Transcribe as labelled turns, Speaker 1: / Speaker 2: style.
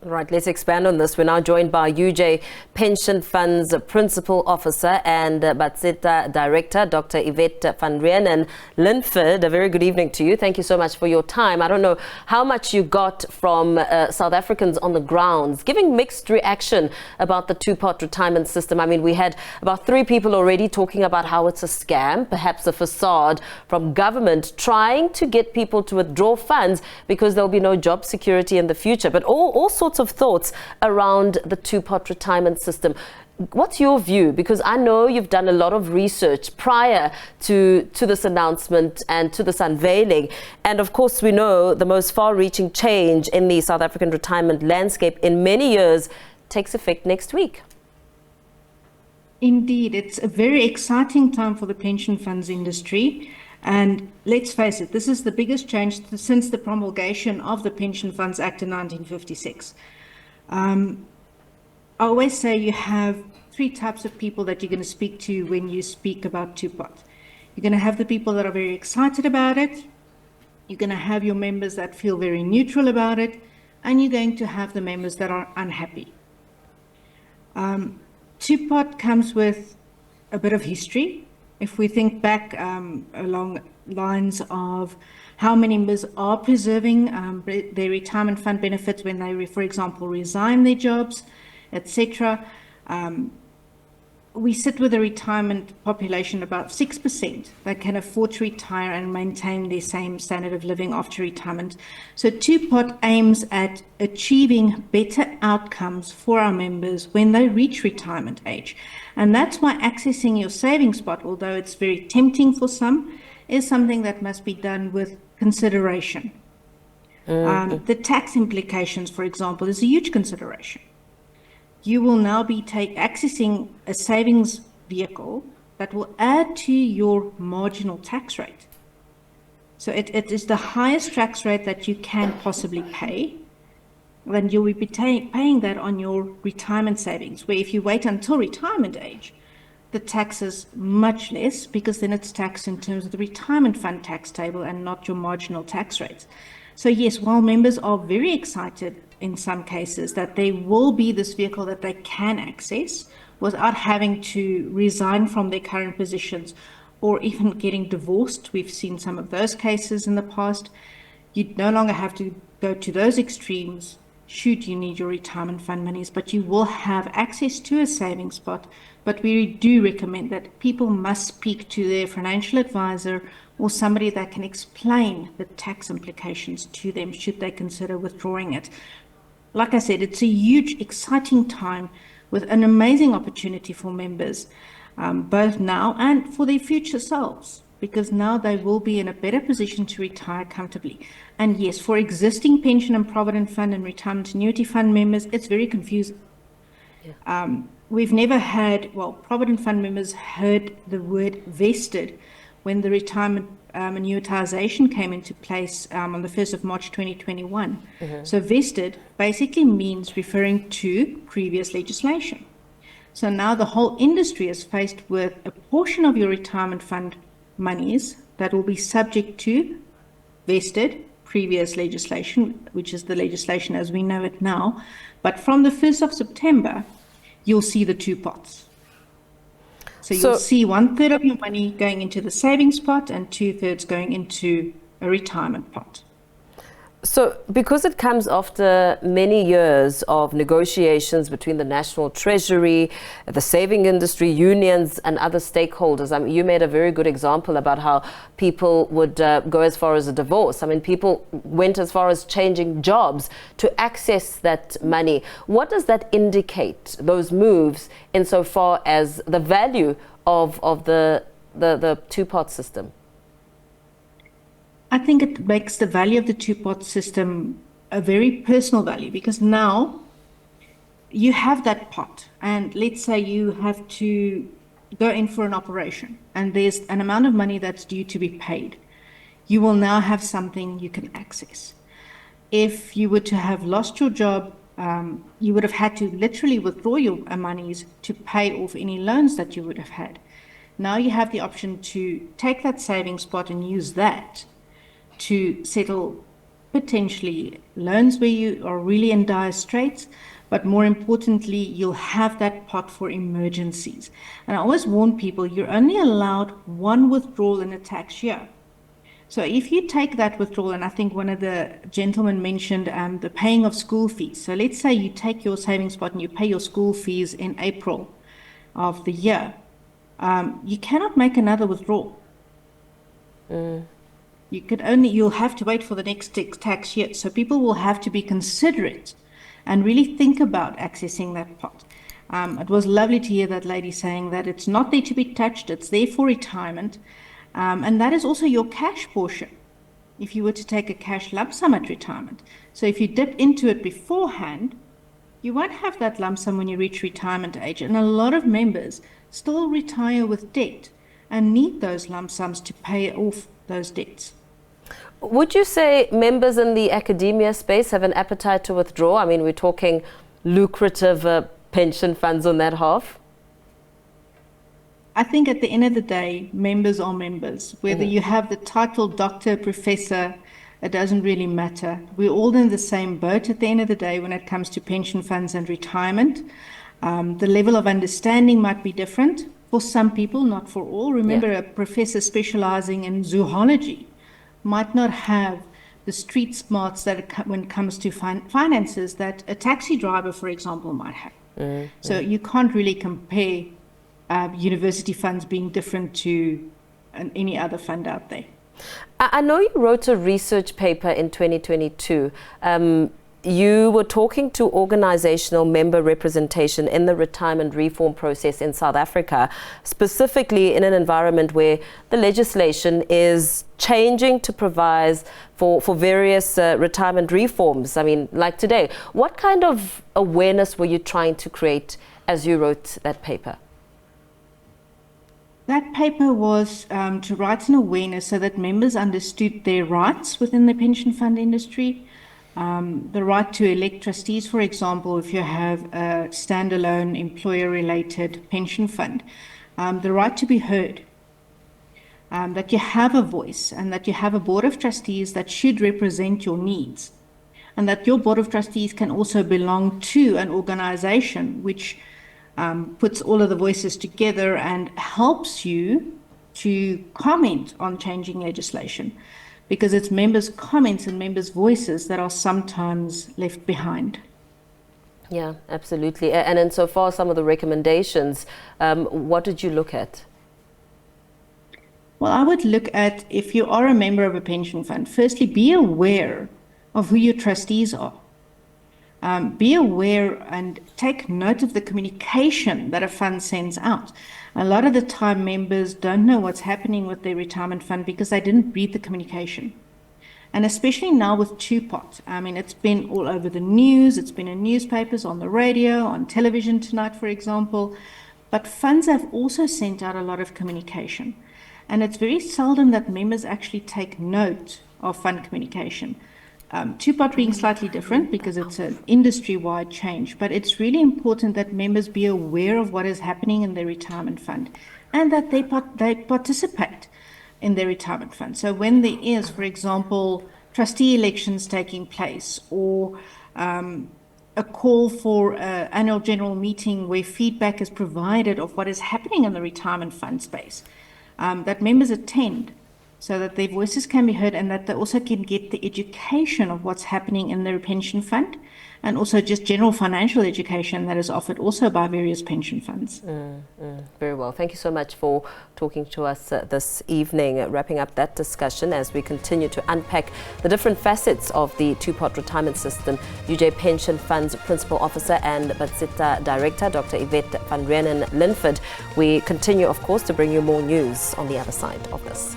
Speaker 1: Right, let's expand on this. We're now joined by UJ Pension Fund's Principal Officer and Batseta Director, Dr. Evette Vanrenen-Linford. A very good evening to you. Thank you so much for your time. I don't know how much you got from South Africans on the grounds, giving mixed reaction about the two-pot retirement system. I mean, we had about 3 people already talking about how it's a scam, perhaps a facade from government trying to get people to withdraw funds because there'll be no job security in the future. But all sorts of thoughts around the two-pot retirement system. What's your view? Because I know you've done a lot of research prior to this announcement and to this unveiling. And of course, we know the most far-reaching change in the South African retirement landscape in many years takes effect next week.
Speaker 2: Indeed, it's a very exciting time for the pension funds industry. And let's face it, this is the biggest change since the promulgation of the Pension Funds Act in 1956. I always say you have 3 types of people that you're going to speak to when you speak about two-pot. You're going to have the people that are very excited about it. You're going to have your members that feel very neutral about it. And you're going to have the members that are unhappy. Two-pot comes with a bit of history. If we think back along lines of how many members are preserving their retirement fund benefits when they, for example, resign their jobs, etc. We sit with a retirement population about 6% that can afford to retire and maintain their same standard of living after retirement. So two-pot aims at achieving better outcomes for our members when they reach retirement age. And that's why accessing your savings pot, although it's very tempting for some, is something that must be done with consideration. The tax implications, for example, is a huge consideration. You will now be accessing a savings vehicle that will add to your marginal tax rate. So it is the highest tax rate that you can possibly pay. Then you'll be paying that on your retirement savings, where if you wait until retirement age, the tax is much less because then it's taxed in terms of the retirement fund tax table and not your marginal tax rates. So yes, while members are very excited in some cases that there will be this vehicle that they can access without having to resign from their current positions or even getting divorced. We've seen some of those cases in the past. You no longer have to go to those extremes should you need your retirement fund monies, but you will have access to a savings pot. But we do recommend that people must speak to their financial advisor or somebody that can explain the tax implications to them should they consider withdrawing it. Like I said, it's a huge, exciting time with an amazing opportunity for members, both now and for their future selves, because now they will be in a better position to retire comfortably. And yes, for existing pension and provident fund and retirement annuity fund members, it's very confusing. Yeah. We've never had, well, provident fund members heard the word vested when the retirement annuitization came into place on the 1st of March 2021. So vested basically means referring to previous legislation. So now the whole industry is faced with a portion of your retirement fund monies that will be subject to vested previous legislation, which is the legislation as we know it now. But from the 1st of September, you'll see the 2 pots. So you'll see 1/3 of your money going into the savings pot and 2/3 going into a retirement pot.
Speaker 1: So because it comes after many years of negotiations between the National Treasury, the saving industry, unions and other stakeholders, I mean, you made a very good example about how people would go as far as a divorce. I mean, people went as far as changing jobs to access that money. What does that indicate, those moves, insofar as the value of the two-pot system?
Speaker 2: I think it makes the value of the two-pot system a very personal value, because now you have that pot, and let's say you have to go in for an operation and there's an amount of money that's due to be paid. You will now have something you can access. If you were to have lost your job, you would have had to literally withdraw your monies to pay off any loans that you would have had. Now you have the option to take that savings pot and use that to settle potentially loans where you are really in dire straits, but more importantly, you'll have that pot for emergencies. And I always warn people, you're only allowed one withdrawal in a tax year. So if you take that withdrawal, and I think one of the gentlemen mentioned the paying of school fees. So let's say you take your savings pot and you pay your school fees in April of the year. You cannot make another withdrawal. You'll have to wait for the next tax year. So people will have to be considerate and really think about accessing that pot. It was lovely to hear that lady saying that it's not there to be touched, it's there for retirement. And that is also your cash portion, if you were to take a cash lump sum at retirement. So if you dip into it beforehand, you won't have that lump sum when you reach retirement age. And a lot of members still retire with debt and need those lump sums to pay off those debts.
Speaker 1: Would you say members in the academia space have an appetite to withdraw? I mean, we're talking lucrative pension funds on that half.
Speaker 2: I think at the end of the day, members are members. Whether you have the title doctor, professor, it doesn't really matter. We're all in the same boat at the end of the day when it comes to pension funds and retirement. The level of understanding might be different for some people, not for all. Remember, a professor specializing in zoology might not have the street smarts that when it comes to finances that a taxi driver, for example, might have. So you can't really compare university funds being different to any other fund out there.
Speaker 1: I know you wrote a research paper in 2022. You were talking to organizational member representation in the retirement reform process in South Africa, specifically in an environment where the legislation is changing to provide for various retirement reforms. I mean, like today, what kind of awareness were you trying to create as you wrote that paper?
Speaker 2: That paper was to write an awareness so that members understood their rights within the pension fund industry. The right to elect trustees, for example, if you have a standalone employer-related pension fund. The right to be heard. That you have a voice and that you have a board of trustees that should represent your needs. And that your board of trustees can also belong to an organization which puts all of the voices together and helps you to comment on changing legislation, because it's members' comments and members' voices that are sometimes left behind.
Speaker 1: Yeah, absolutely. And insofar some of the recommendations, what did you look at?
Speaker 2: Well, I would look at, if you are a member of a pension fund, firstly, be aware of who your trustees are. Be aware and take note of the communication that a fund sends out. A lot of the time, members don't know what's happening with their retirement fund because they didn't read the communication. And especially now with two-pot, I mean, it's been all over the news, it's been in newspapers, on the radio, on television tonight, for example. But funds have also sent out a lot of communication. And it's very seldom that members actually take note of fund communication. Two-pot being slightly different because it's an industry-wide change, but it's really important that members be aware of what is happening in their retirement fund and that they participate in their retirement fund. So when there is, for example, trustee elections taking place or a call for an annual general meeting where feedback is provided of what is happening in the retirement fund space, that members attend, so that their voices can be heard and that they also can get the education of what's happening in their pension fund, and also just general financial education that is offered also by various pension funds.
Speaker 1: Very well. Thank you so much for talking to us this evening, wrapping up that discussion as we continue to unpack the different facets of the two-pot retirement system. UJ Pension Funds Principal Officer and Batseta Director, Dr. Evette Vanrenen-Linford. We continue, of course, to bring you more news on the other side of this.